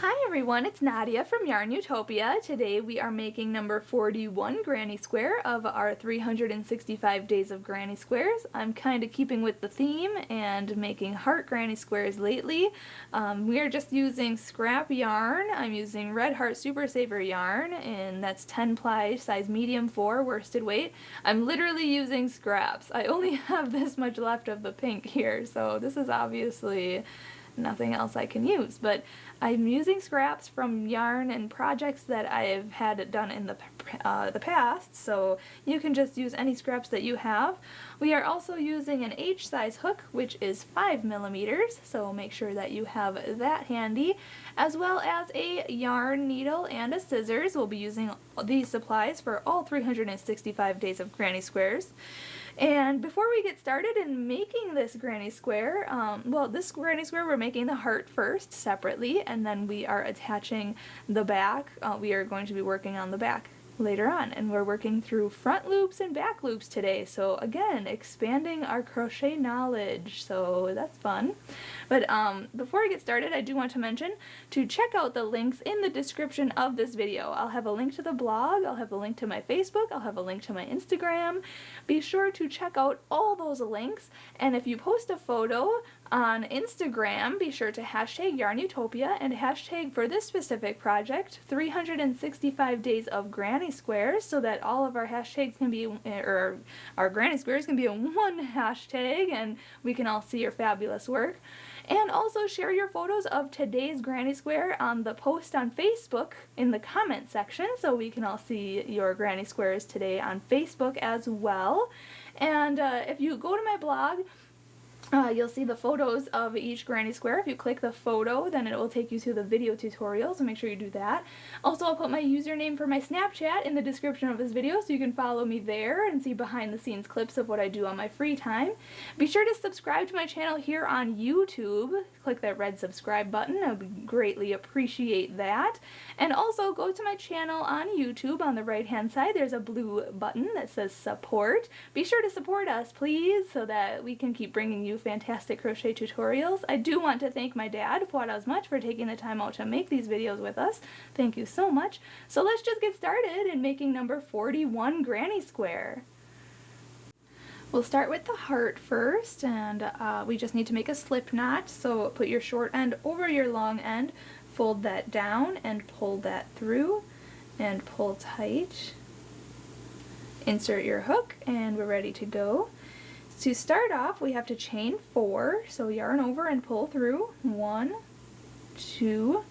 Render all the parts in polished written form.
Hi everyone, it's Nadia from YARNutopia. Today we are making number 41 granny square of our 365 days of granny squares. I'm kind of keeping with the theme and making heart granny squares lately. We are just using scrap yarn. I'm using Red Heart Super Saver yarn, and that's 10 ply, size medium 4, worsted weight. I'm literally using scraps. I only have this much left of the pink here, so this is obviously nothing else I can use, but I'm using scraps from yarn and projects that I've had done in the past, so you can just use any scraps that you have. We are also using an H-size hook, which is 5 millimeters, so make sure that you have that handy, as well as a yarn needle and a scissors. We'll be using these supplies for all 365 days of granny squares. And before we get started in making this granny square, this granny square we're making the heart first separately, and then we are attaching the back. We are going to be working on the back later on, and we're working through front loops and back loops today, so again, expanding our crochet knowledge, so that's fun. But before I get started, I do want to mention to check out the links in the description of this video. I'll have a link to the blog, I'll have a link to my Facebook, I'll have a link to my Instagram. Be sure to check out all those links, and if you post a photo on Instagram, be sure to hashtag YARNutopia and hashtag for this specific project 365 days of granny squares, so that all of our hashtags can be, or our granny squares can be in one hashtag and we can all see your fabulous work. And also share your photos of today's granny square on the post on Facebook in the comment section, so we can all see your granny squares today on Facebook as well. And if you go to my blog, you'll see the photos of each granny square. If you click the photo, then it will take you to the video tutorial, so make sure you do that. Also, I'll put my username for my Snapchat in the description of this video, so you can follow me there and see behind the scenes clips of what I do on my free time. Be sure to subscribe to my channel here on YouTube. Click that red subscribe button. I would greatly appreciate that. And also go to my channel on YouTube. On the right hand side there's a blue button that says support. Be sure to support us, please, so that we can keep bringing you fantastic crochet tutorials. I do want to thank my dad, Fuad, Azmat, for taking the time out to make these videos with us. Thank you so much. So let's just get started in making number 41 granny square. We'll start with the heart first, and we just need to make a slip knot, so put your short end over your long end, fold that down and pull that through, and pull tight. Insert your hook, and we're ready to go. To start off, we have to chain 4, so yarn over and pull through 1, 2,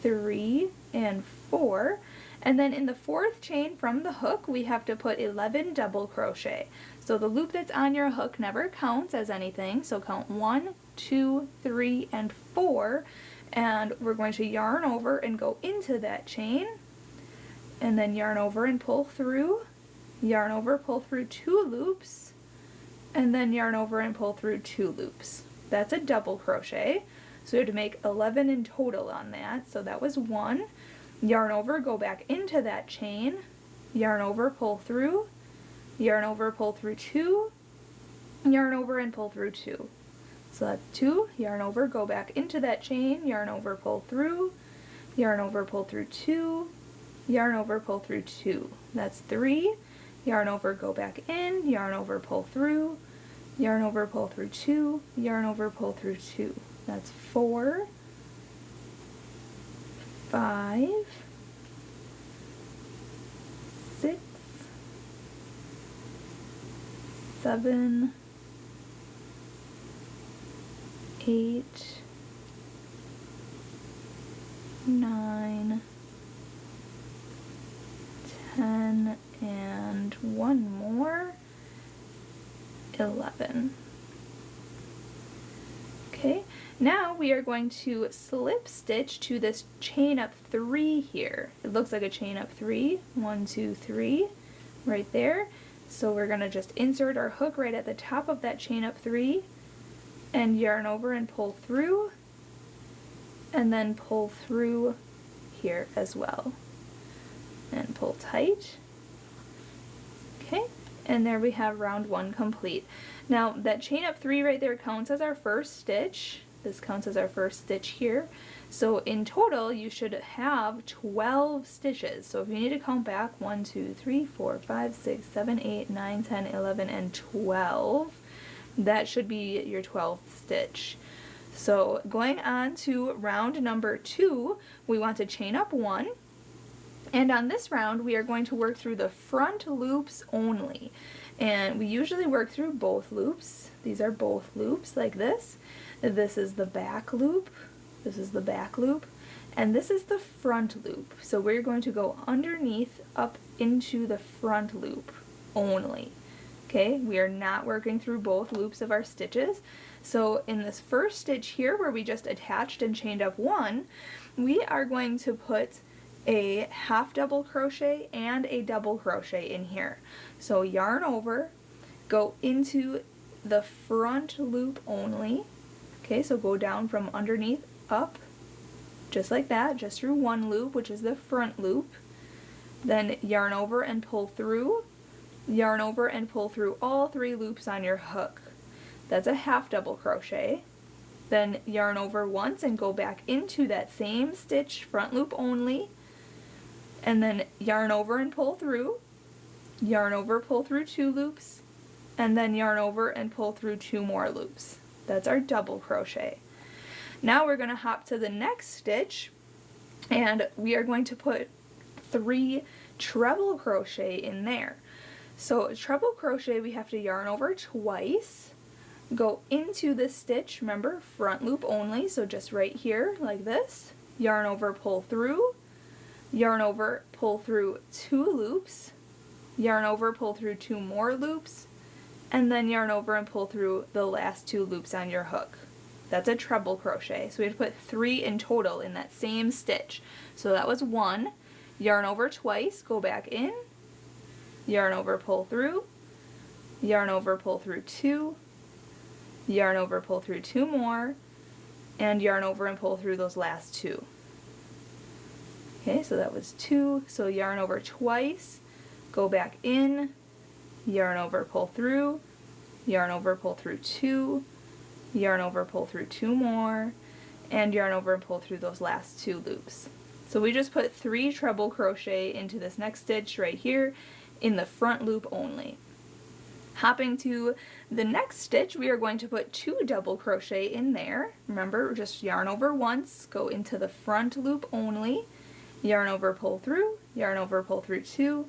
3, and 4. And then in the 4th chain from the hook, we have to put 11 double crochet. So the loop that's on your hook never counts as anything, so count 1, 2, 3, and 4, and we're going to yarn over and go into that chain, and then yarn over and pull through, yarn over, pull through 2 loops, and then yarn over and pull through 2 loops. That's a double crochet, so we have to make 11 in total on that. So that was 1. Yarn over, go back into that chain, yarn over, pull through, yarn over, pull through 2, yarn over and pull through 2. So that's 2, yarn over, go back into that chain, yarn over, pull through, yarn over, pull through 2, yarn over, pull through 2. That's 3, yarn over, go back in, yarn over, pull through, yarn over, pull through 2, yarn over, pull through 2. That's 4, 5, 6, 7, 8, 9, 10, and one more, 11. Okay, now we are going to slip stitch to this chain up 3 here. It looks like a chain up 3, 1, 2, 3, right there. So we're going to just insert our hook right at the top of that chain up 3, and yarn over and pull through, and then pull through here as well, and pull tight. Okay, and there we have round 1 complete. Now that chain up 3 right there counts as our first stitch, This counts as our first stitch here. So in total, you should have 12 stitches. So if you need to count back, 1, 2, 3, 4, 5, 6, 7, 8, 9, 10, 11, and 12, that should be your 12th stitch. So going on to round number 2, we want to chain up 1. And on this round, we are going to work through the front loops only. And we usually work through both loops. These are both loops like this. This is the back loop. This is the back loop. And this is the front loop. So we're going to go underneath up into the front loop only. Okay, we are not working through both loops of our stitches. So in this first stitch here where we just attached and chained up 1, we are going to put a half double crochet and a double crochet in here. So yarn over, go into the front loop only. Okay, so go down from underneath up, just like that, just through 1 loop, which is the front loop. Then yarn over and pull through, yarn over and pull through all 3 loops on your hook. That's a half double crochet. Then yarn over once and go back into that same stitch, front loop only, and then yarn over and pull through, yarn over, pull through 2 loops, and then yarn over and pull through 2 more loops. That's our double crochet. Now we're going to hop to the next stitch, and we are going to put 3 treble crochet in there. So treble crochet, we have to yarn over twice, go into this stitch, remember, front loop only, so just right here, like this, yarn over, pull through, yarn over, pull through 2 loops, yarn over, pull through 2 more loops, and then yarn over and pull through the last 2 loops on your hook. That's a treble crochet. So we have to put 3 in total in that same stitch. So that was 1, yarn over twice, go back in, yarn over, pull through, yarn over, pull through 2, yarn over, pull through 2 more, and yarn over and pull through those last 2. Okay, so that was 2, so yarn over twice, go back in, yarn over, pull through, yarn over, pull through 2, yarn over, pull through 2 more, and yarn over and pull through those last 2 loops. So we just put 3 treble crochet into this next stitch right here in the front loop only. Hopping to the next stitch, we are going to put 2 double crochet in there. Remember, just yarn over once, go into the front loop only, yarn over, pull through, yarn over, pull through 2,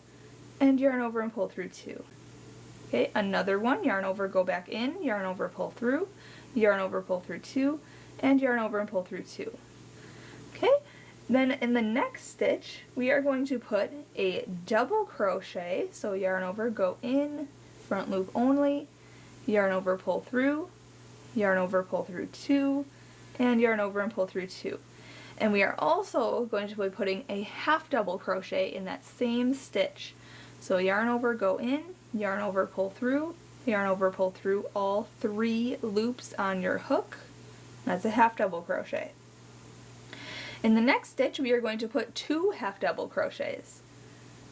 and yarn over and pull through 2. Okay, another one, yarn over, go back in, yarn over, pull through, yarn over, pull through 2, and yarn over and pull through 2. Okay, then in the next stitch, we are going to put a double crochet, so yarn over, go in, front loop only, yarn over, pull through, yarn over, pull through 2, and yarn over and pull through 2. And we are also going to be putting a half double crochet in that same stitch. So yarn over, go in, yarn over, pull through, yarn over, pull through all 3 loops on your hook. That's a half double crochet. In the next stitch, we are going to put 2 half double crochets.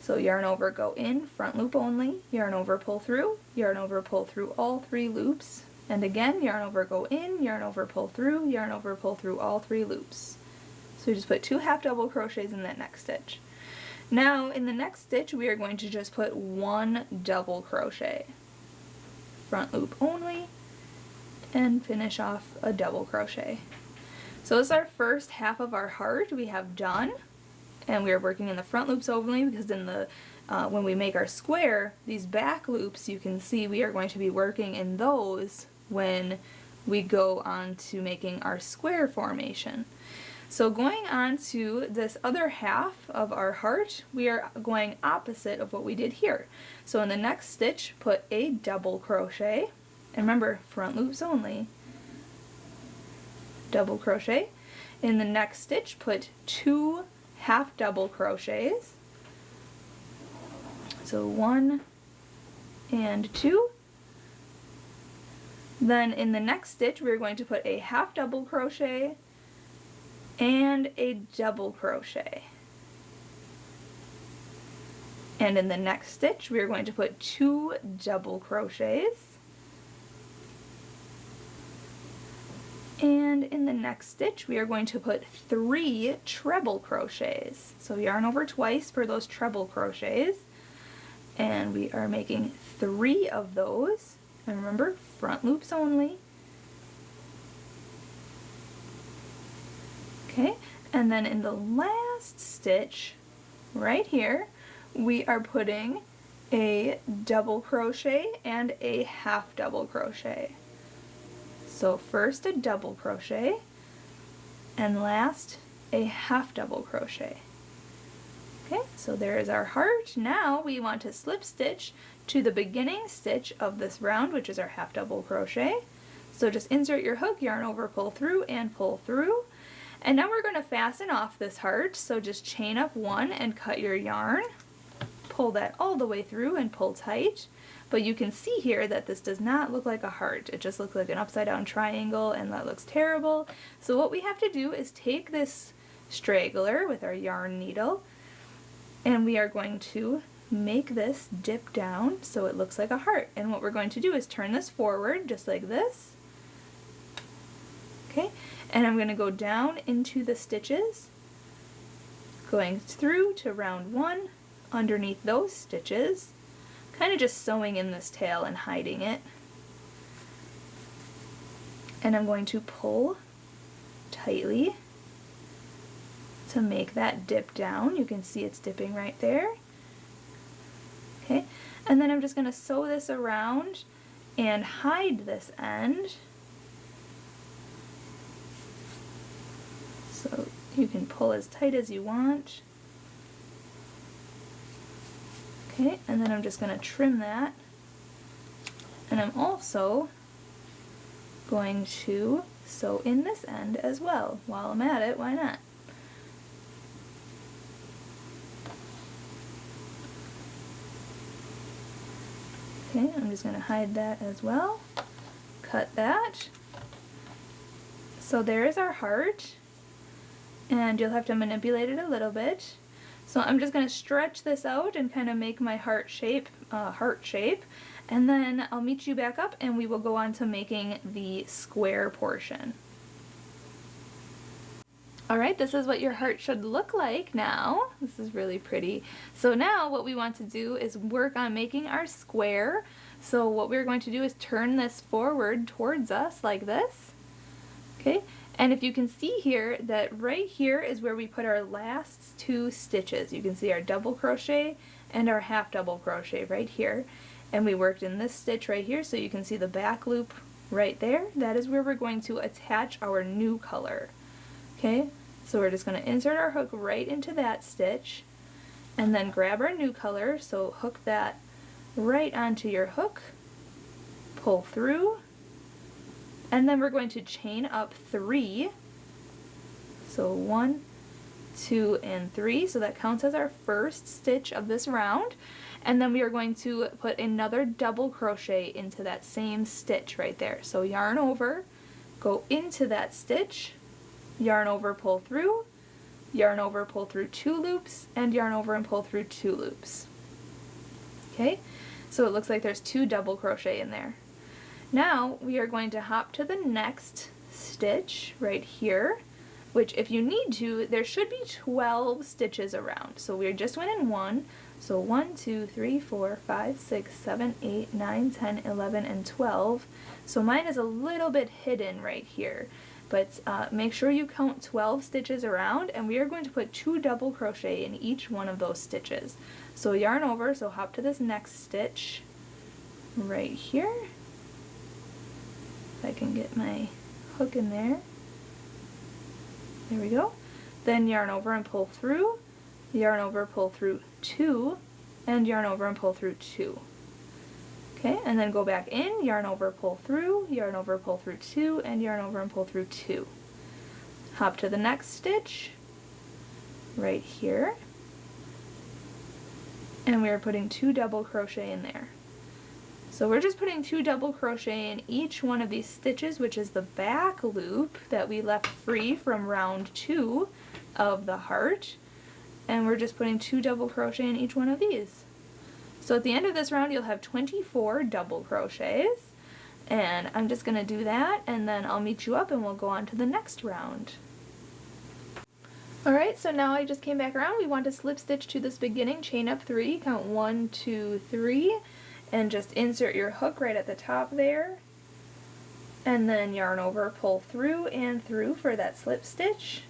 So yarn over, go in, front loop only, yarn over, pull through, yarn over, pull through all 3 loops, and again, yarn over, go in, yarn over, pull through, yarn over, pull through all 3 loops. So we just put 2 half double crochets in that next stitch. Now in the next stitch, we are going to just put 1 double crochet. Front loop only, and finish off a double crochet. So this is our first half of our heart we have done, and we are working in the front loops only because in the when we make our square, these back loops, you can see we are going to be working in those when we go on to making our square formation. So going on to this other half of our heart, we are going opposite of what we did here. So in the next stitch, put a double crochet, and remember, front loops only, double crochet. In the next stitch, put 2 half double crochets, so 1 and 2. Then in the next stitch, we're going to put a half double crochet and a double crochet. And in the next stitch, we are going to put 2 double crochets And in the next stitch, we are going to put 3 treble crochets. So yarn over twice for those treble crochets. And we are making 3 of those. And remember, front loops only. Okay, and then in the last stitch, right here, we are putting a double crochet and a half double crochet. So first a double crochet, and last a half double crochet. Okay, so there is our heart. Now we want to slip stitch to the beginning stitch of this round, which is our half double crochet. So just insert your hook, yarn over, pull through, and pull through. And now we're going to fasten off this heart, so just chain up 1 and cut your yarn. Pull that all the way through and pull tight. But you can see here that this does not look like a heart. It just looks like an upside down triangle, and that looks terrible. So what we have to do is take this straggler with our yarn needle, and we are going to make this dip down so it looks like a heart. And what we're going to do is turn this forward just like this. Okay, and I'm going to go down into the stitches, going through to round 1, underneath those stitches, kind of just sewing in this tail and hiding it. And I'm going to pull tightly to make that dip down. You can see it's dipping right there. Okay, and then I'm just going to sew this around and hide this end. So you can pull as tight as you want. Okay, and then I'm just going to trim that. And I'm also going to sew in this end as well. While I'm at it, why not? Okay, I'm just going to hide that as well. Cut that. So there is our heart. And you'll have to manipulate it a little bit. So I'm just going to stretch this out and kind of make my heart shape, and then I'll meet you back up and we will go on to making the square portion. Alright, this is what your heart should look like now. This is really pretty. So now what we want to do is work on making our square. So what we're going to do is turn this forward towards us like this. Okay? And if you can see here that right here is where we put our last 2 stitches. You can see our double crochet and our half double crochet right here. And we worked in this stitch right here, so you can see the back loop right there. That is where we're going to attach our new color. Okay, so we're just going to insert our hook right into that stitch and then grab our new color. So hook that right onto your hook, pull through, and then we're going to chain up 3. So 1, 2, and 3. So that counts as our first stitch of this round. And then we are going to put another double crochet into that same stitch right there. So yarn over, go into that stitch, yarn over, pull through, yarn over, pull through 2 loops, and yarn over and pull through 2 loops. Okay, so it looks like there's 2 double crochet in there. Now we are going to hop to the next stitch right here, which if you need to, there should be 12 stitches around. So we just went in 1, so 1, 2, 3, 4, 5, 6, 7, 8, 9, 10, 11, and 12. So mine is a little bit hidden right here, but make sure you count 12 stitches around, and we are going to put 2 double crochet in each one of those stitches. So yarn over, so hop to this next stitch right here. If I can get my hook in there. There we go. Then yarn over and pull through, yarn over, pull through 2, and yarn over and pull through 2. Okay, and then go back in, yarn over, pull through, yarn over, pull through 2, and yarn over and pull through 2. Hop to the next stitch right here, and we are putting 2 double crochet in there. So we're just putting 2 double crochet in each one of these stitches, which is the back loop that we left free from round 2 of the heart. And we're just putting 2 double crochet in each one of these. So at the end of this round you'll have 24 double crochets, And I'm just going to do that, and then I'll meet you up and we'll go on to the next round. Alright, so now I just came back around. We want to slip stitch to this beginning, chain up 3, count 1, 2, 3, and just insert your hook right at the top there. And then yarn over, pull through and through for that slip stitch.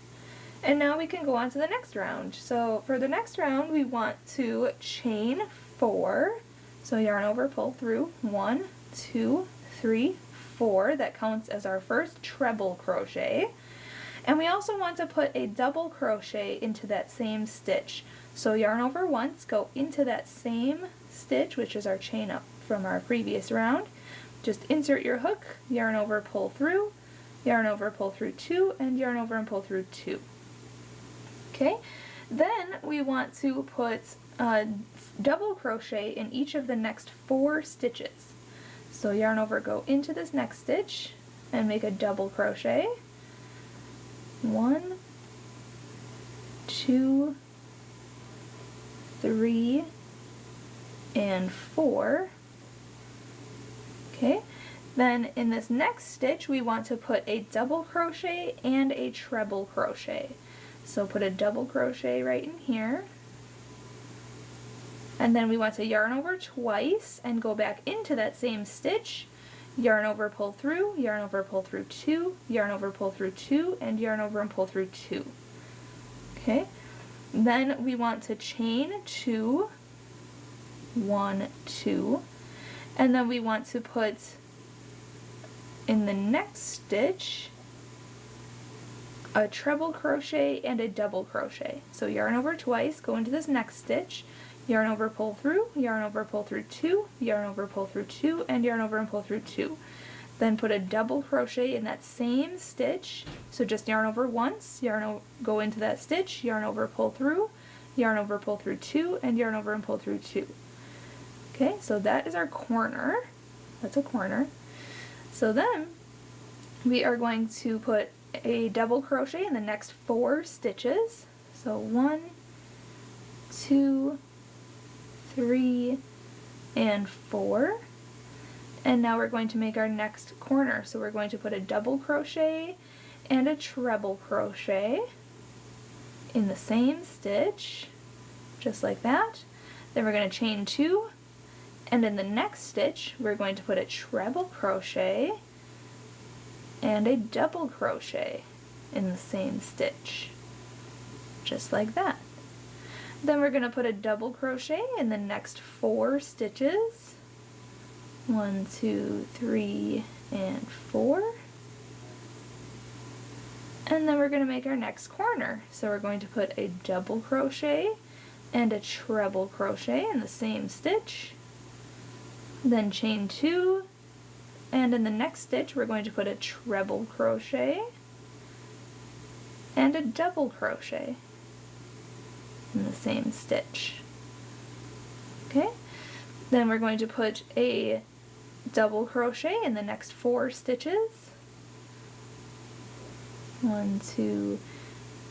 And now we can go on to the next round. So for the next round we want to chain 4. So yarn over, pull through, 1, 2, 3, 4. That counts as our first treble crochet. And we also want to put a double crochet into that same stitch. So yarn over once, go into that same stitch, which is our chain up from our previous round. Just insert your hook, yarn over, pull through, yarn over, pull through 2, and yarn over and pull through 2. Okay, then we want to put a double crochet in each of the next 4 stitches. So yarn over, go into this next stitch and make a double crochet. 1, 2, 3, and 4. Okay, then in this next stitch we want to put a double crochet and a treble crochet. So put a double crochet right in here. And then we want to yarn over twice and go back into that same stitch. Yarn over, pull through, yarn over, pull through 2, yarn over, pull through 2, and yarn over and pull through 2. Okay, then we want to chain 2, 1, 2, and then we want to put in the next stitch a treble crochet and a double crochet. So yarn over twice, go into this next stitch, yarn over, pull through, yarn over, pull through 2, yarn over, pull through 2, and yarn over and pull through 2. Then put a double crochet in that same stitch. So just yarn over once, go into that stitch, yarn over, pull through, yarn over, pull through 2, and yarn over and pull through 2. Okay, so that is our corner. That's a corner. So then we are going to put a double crochet in the next 4 stitches. So 1, 2, 3, and 4. And now we're going to make our next corner. So we're going to put a double crochet and a treble crochet in the same stitch, just like that. Then we're going to chain 2, and in the next stitch we're going to put a treble crochet and a double crochet in the same stitch, just like that. Then we're going to put a double crochet in the next 4 stitches. 1, 2, 3, and 4. And then we're going to make our next corner. So we're going to put a double crochet and a treble crochet in the same stitch. Then chain 2, and in the next stitch we're going to put a treble crochet and a double crochet in the same stitch. Okay, then we're going to put a double crochet in the next 4 stitches. 1, 2,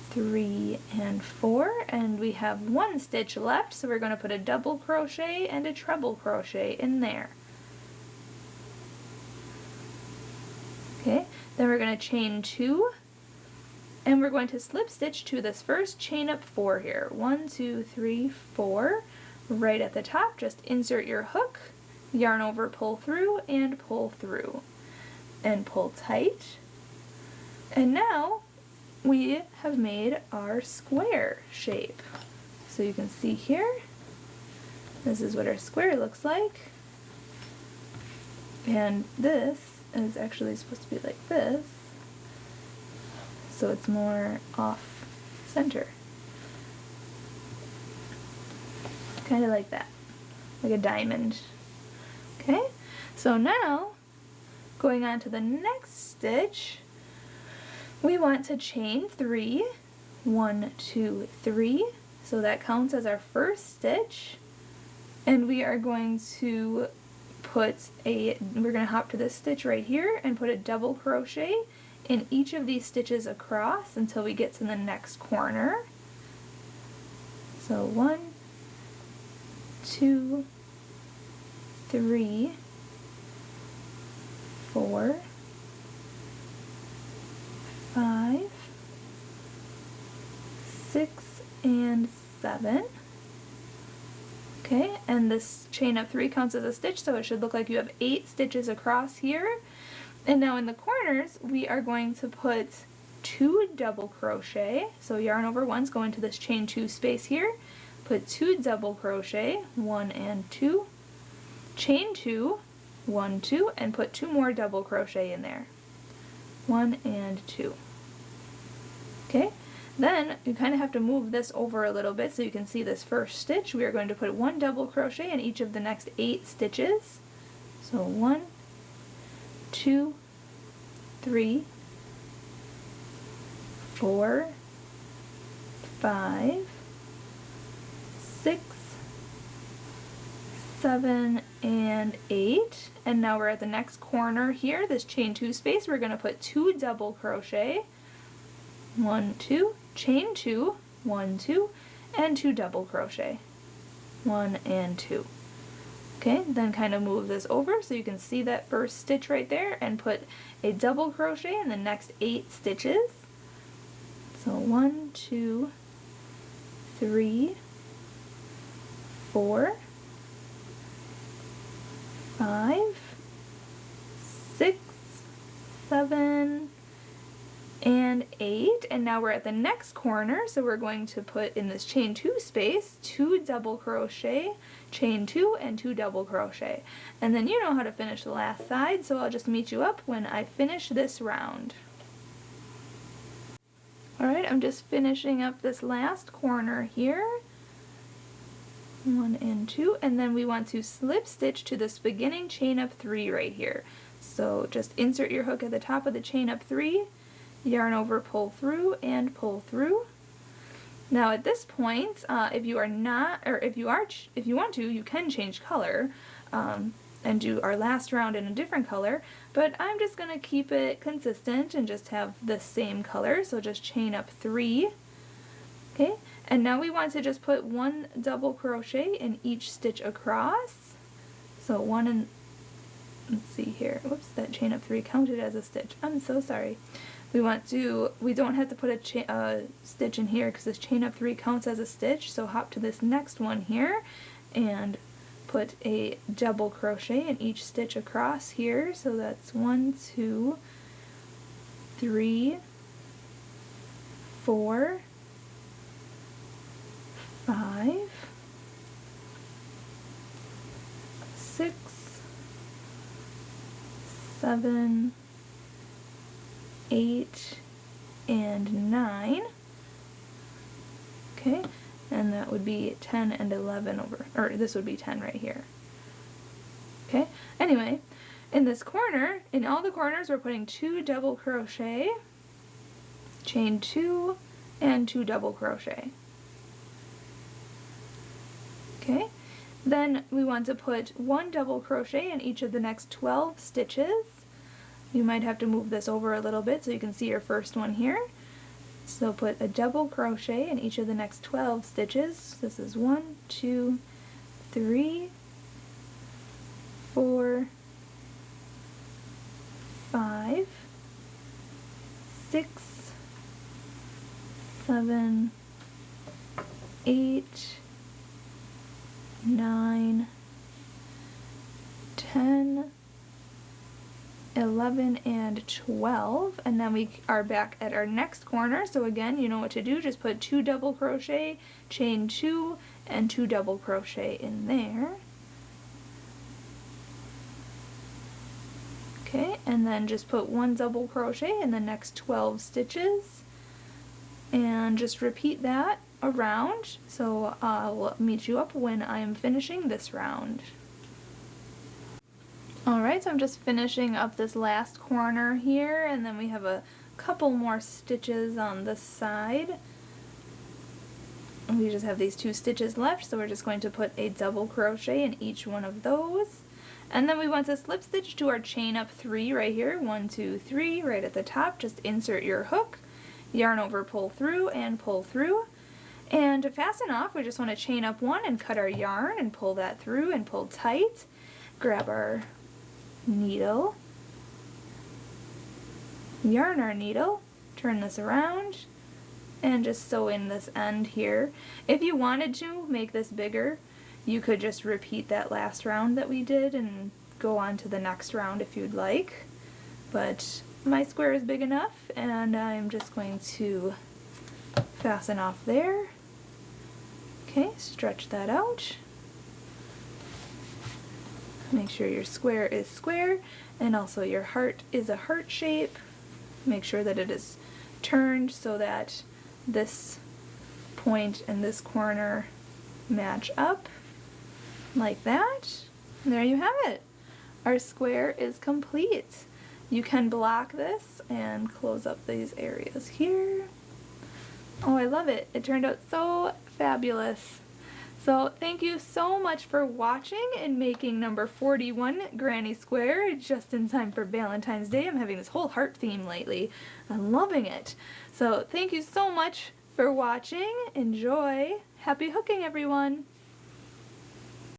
3, and 4, and we have 1 stitch left, so we're going to put a double crochet and a treble crochet in there. Okay, then we're going to chain 2, and we're going to slip stitch to this first chain up 4 here. 1, 2, 3, 4. Right at the top, just insert your hook, yarn over, pull through, and pull through. And pull tight. And now we have made our square shape. So you can see here, this is what our square looks like. And this is actually supposed to be like this, so it's more off center. Kind of like that, like a diamond. Okay, so now going on to the next stitch, we want to chain 3, 1, 2, 3, so that counts as our first stitch, and we are going to we're going to hop to this stitch right here and put a double crochet in each of these stitches across until we get to the next corner. So 1, 2, 3, 4, 5, 6, and 7. Okay, and this chain of 3 counts as a stitch, so it should look like you have 8 stitches across here. And now in the corners, we are going to put 2 double crochet. So yarn over 1's go into this chain 2 space here. Put 2 double crochet, 1 and 2, chain 2, 1, 2, and put 2 more double crochet in there, 1 and 2. Okay, then you kind of have to move this over a little bit so you can see this first stitch. We are going to put 1 double crochet in each of the next 8 stitches. So 1, 2, 3, 4, 5, 6, 7, and 8. And now we're at the next corner here, this chain 2 space. We're going to put 2 double crochet, 1, 2, chain 2, 1, 2, and 2 double crochet, 1 and 2. Okay, then kind of move this over so you can see that first stitch right there and put a double crochet in the next 8 stitches. So 1, 2, 3, 4, 5, 6, 7, and 8. And now we're at the next corner, so we're going to put in this chain 2 space 2 double crochet, chain 2, and 2 double crochet. And then you know how to finish the last side, so I'll just meet you up when I finish this round. Alright, I'm just finishing up this last corner here. 1 and 2, and then we want to slip stitch to this beginning chain up 3 right here. So just insert your hook at the top of the chain up 3, yarn over, pull through, and pull through. Now at this point, if you want to, you can change color and do our last round in a different color, but I'm just going to keep it consistent and just have the same color, so just chain up 3. Okay, and now we want to just put 1 double crochet in each stitch across. So 1 and, let's see here, whoops, that chain up 3 counted as a stitch. I'm so sorry. We don't have to put a stitch in here because this chain up 3 counts as a stitch, so hop to this next one here and put a double crochet in each stitch across here. So that's 1, 2, 3, 4, 5, 6, 7, 8, and 9. Okay, and that would be 10 and 11 over, or this would be 10 right here. Okay, anyway, in this corner, in all the corners, we're putting 2 double crochet, chain 2, and 2 double crochet. Okay, then we want to put 1 double crochet in each of the next 12 stitches. You might have to move this over a little bit so you can see your first one here. So put a double crochet in each of the next 12 stitches. This is 1, 2, 3, 4, 5, 6, 7, 8, 9, 10, 11, and 12, and then we are back at our next corner. So again, you know what to do, just put 2 double crochet, chain 2, and 2 double crochet in there. Okay, and then just put 1 double crochet in the next 12 stitches, and just repeat that around. So I'll meet you up when I am finishing this round. Alright, so I'm just finishing up this last corner here, and then we have a couple more stitches on this side. And we just have these 2 stitches left, so we're just going to put a double crochet in each one of those. And then we want to slip stitch to our chain up 3 right here, 1, 2, 3, right at the top. Just insert your hook, yarn over, pull through, and pull through. And to fasten off, we just want to chain up 1 and cut our yarn and pull that through and pull tight. Grab our needle, yarn our needle, turn this around, and just sew in this end here. If you wanted to make this bigger, you could just repeat that last round that we did and go on to the next round if you'd like. But my square is big enough, and I'm just going to fasten off there. Okay, stretch that out. Make sure your square is square, and also your heart is a heart shape. Make sure that it is turned so that this point and this corner match up like that. And there you have it. Our square is complete. You can block this and close up these areas here. Oh, I love it. It turned out so fabulous. So thank you so much for watching and making number 41 Granny Square just in time for Valentine's Day. I'm having this whole heart theme lately. I'm loving it. So thank you so much for watching. Enjoy. Happy hooking, everyone.